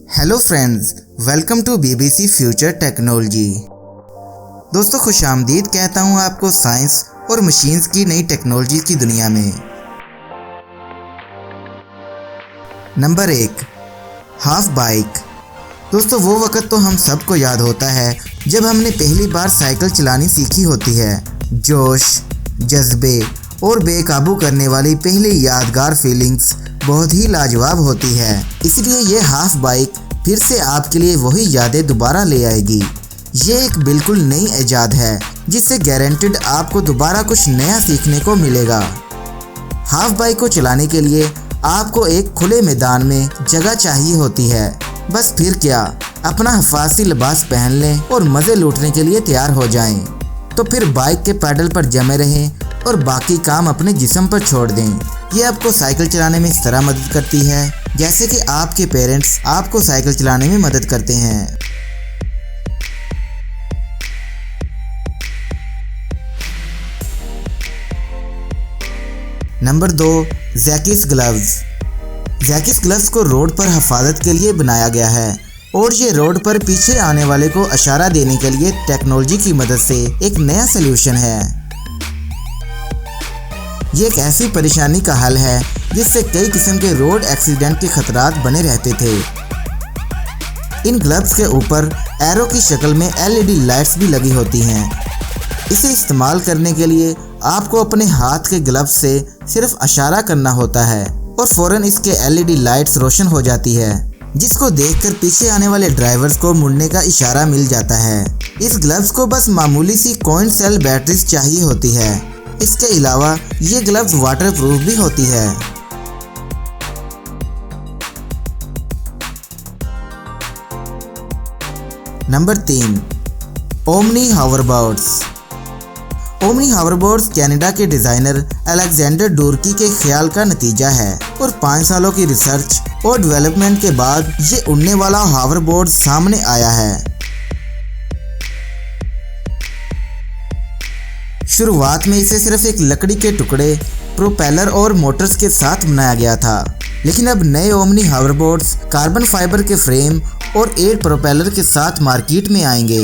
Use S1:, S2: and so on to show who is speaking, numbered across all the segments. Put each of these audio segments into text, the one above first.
S1: Hello friends, welcome to BBC future technology. दोस्तों खुशामदीद कहता हूँ आपको साइंस और मशीन्स की नई टेक्नोलॉजी की दुनिया में। Number 1, half bike. दोस्तों वो वक़्त तो हम सबको याद होता है जब हमने पहली बार साइकिल चलानी सीखी होती है। जोश, जज्बे और बेकाबू करने वाली पहली यादगार फीलिंग्स बहुत ही लाजवाब होती है। इसलिए ये हाफ बाइक फिर से आपके लिए वही यादें दोबारा ले आएगी। ये एक बिल्कुल नई इजाद है जिससे गारंटेड आपको दोबारा कुछ नया सीखने को मिलेगा। हाफ बाइक को चलाने के लिए आपको एक खुले मैदान में जगह चाहिए होती है। बस फिर क्या, अपना हिफाजती लिबास पहन लें और मज़े लूटने के लिए तैयार हो जाएं। तो फिर बाइक के पैडल पर जमे रहें और बाकी काम अपने जिस्म पर छोड़ दें। ये आपको साइकिल चलाने में इस तरह मदद करती है जैसे कि आपके पेरेंट्स आपको साइकिल चलाने में मदद करते हैं। Number 2, Jackis gloves. Jackis gloves को रोड पर हिफाजत के लिए बनाया गया है और ये रोड पर पीछे आने वाले को इशारा देने के लिए टेक्नोलॉजी की मदद से एक नया सलूशन है। ये एक ऐसी परेशानी का हल है जिससे कई किस्म के रोड एक्सीडेंट के खतरात बने रहते थे। इन ग्लव्स के ऊपर एरो की शक्ल में LED लाइट्स भी लगी होती हैं। इसे इस्तेमाल करने के लिए आपको अपने हाथ के ग्लव्स से सिर्फ इशारा करना होता है और फ़ौरन इसके LED लाइट्स रोशन हो जाती है, जिसको देखकर पीछे आने वाले ड्राइवर्स को मुड़ने का इशारा मिल जाता है। इस ग्लव्स को बस मामूली सी कॉइन सेल बैटरीज चाहिए होती है। इसके अलावा ये ग्लव्स वाटरप्रूफ भी होती है। Number 3, Omni hoverboards. Omni hoverboards Canada के डिज़ाइनर अलेक्जेंडर डोर्की के ख्याल का नतीजा है और 5 सालों की रिसर्च और डेवलपमेंट के बाद ये उड़ने वाला हावरबोर्ड सामने आया है। शुरुआत में इसे सिर्फ एक लकड़ी के टुकड़े, प्रोपेलर और मोटर्स के साथ बनाया गया था, लेकिन अब नए ओमनी हावरबोर्ड्स कार्बन फाइबर के फ्रेम और 8 प्रोपेलर के साथ मार्केट में आएंगे।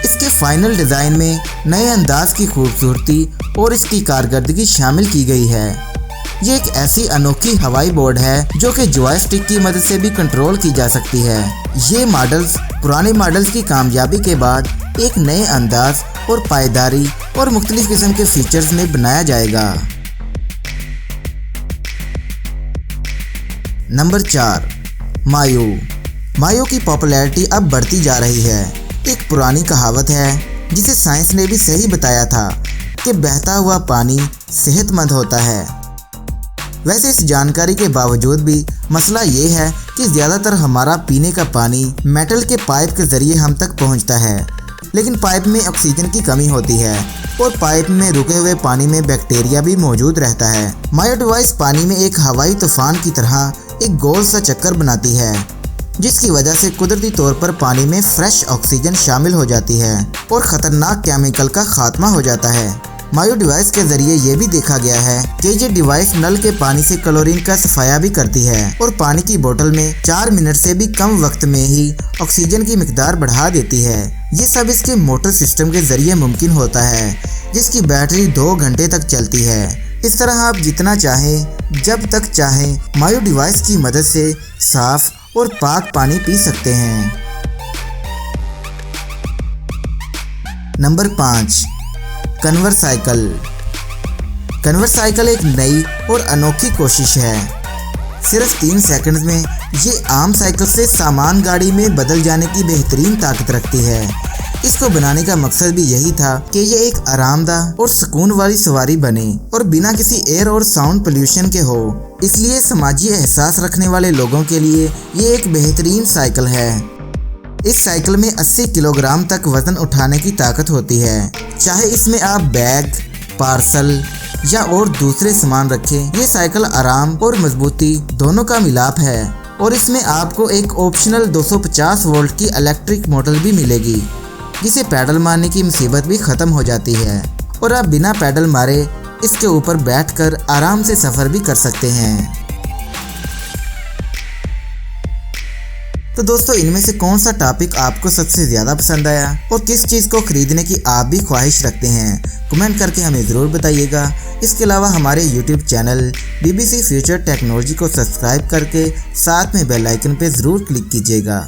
S1: इसके फाइनल डिज़ाइन में नए अंदाज की खूबसूरती और इसकी कारकर्दगी शामिल की गई है। ये एक ऐसी अनोखी हवाई बोर्ड है जो कि जॉयस्टिक की मदद से भी कंट्रोल की जा सकती है। ये मॉडल्स पुराने मॉडल्स की कामयाबी के बाद एक नए अंदाज और पायदारी और मुख्तलिफ किस्म के फीचर्स में बनाया जाएगा। नंबर 4, मायो। मायो की पॉपुलैरिटी अब बढ़ती जा रही है। एक पुरानी कहावत है जिसे साइंस ने भी सही बताया था कि बहता हुआ पानी सेहतमंद होता है। वैसे इस जानकारी के बावजूद भी मसला ये है कि ज़्यादातर हमारा पीने का पानी मेटल के पाइप के ज़रिए हम तक पहुंचता है, लेकिन पाइप में ऑक्सीजन की कमी होती है और पाइप में रुके हुए पानी में बैक्टीरिया भी मौजूद रहता है। मायो डिवाइस पानी में एक हवाई तूफान की तरह एक गोल सा चक्कर बनाती है, जिसकी वजह से कुदरती तौर पर पानी में फ्रेश ऑक्सीजन शामिल हो जाती है और ख़तरनाक केमिकल का खात्मा हो जाता है। मायो डिवाइस के ज़रिए ये भी देखा गया है कि ये डिवाइस नल के पानी से क्लोरीन का सफाया भी करती है और पानी की बोतल में 4 मिनट से भी कम वक्त में ही ऑक्सीजन की मिकदार बढ़ा देती है। ये सब इसके मोटर सिस्टम के ज़रिए मुमकिन होता है, जिसकी बैटरी 2 घंटे तक चलती है। इस तरह आप जितना चाहें जब तक चाहें मायो डिवाइस की मदद से साफ़ और पाक पानी पी सकते हैं। Number 5, Kanwar cycle. Kanwar cycle एक नई और अनोखी कोशिश है। सिर्फ 3 सेकंड में ये आम साइकिल से सामान गाड़ी में बदल जाने की बेहतरीन ताकत रखती है। इसको बनाने का मकसद भी यही था कि ये एक आरामदाह और सुकून वाली सवारी बने और बिना किसी एयर और साउंड पोल्यूशन के हो। इसलिए समाजी एहसास रखने वाले लोगों के लिए ये एक बेहतरीन साइकिल है। इस साइकिल में 80 किलोग्राम तक वज़न उठाने की ताकत होती है। चाहे इसमें आप बैग, पार्सल या और दूसरे सामान रखें, ये साइकिल आराम और मजबूती दोनों का मिलाप है। और इसमें आपको एक ऑप्शनल 250 वोल्ट की इलेक्ट्रिक मोटर भी मिलेगी, जिसे पैडल मारने की मुसीबत भी ख़त्म हो जाती है और आप बिना पैडल मारे इसके ऊपर बैठकर आराम से सफ़र भी कर सकते हैं। तो दोस्तों इनमें से कौन सा टॉपिक आपको सबसे ज़्यादा पसंद आया और किस चीज़ को खरीदने की आप भी ख्वाहिश रखते हैं, कमेंट करके हमें ज़रूर बताइएगा। इसके अलावा हमारे YouTube channel BBC future technology को सब्सक्राइब करके साथ में बेल आइकन पर ज़रूर क्लिक कीजिएगा।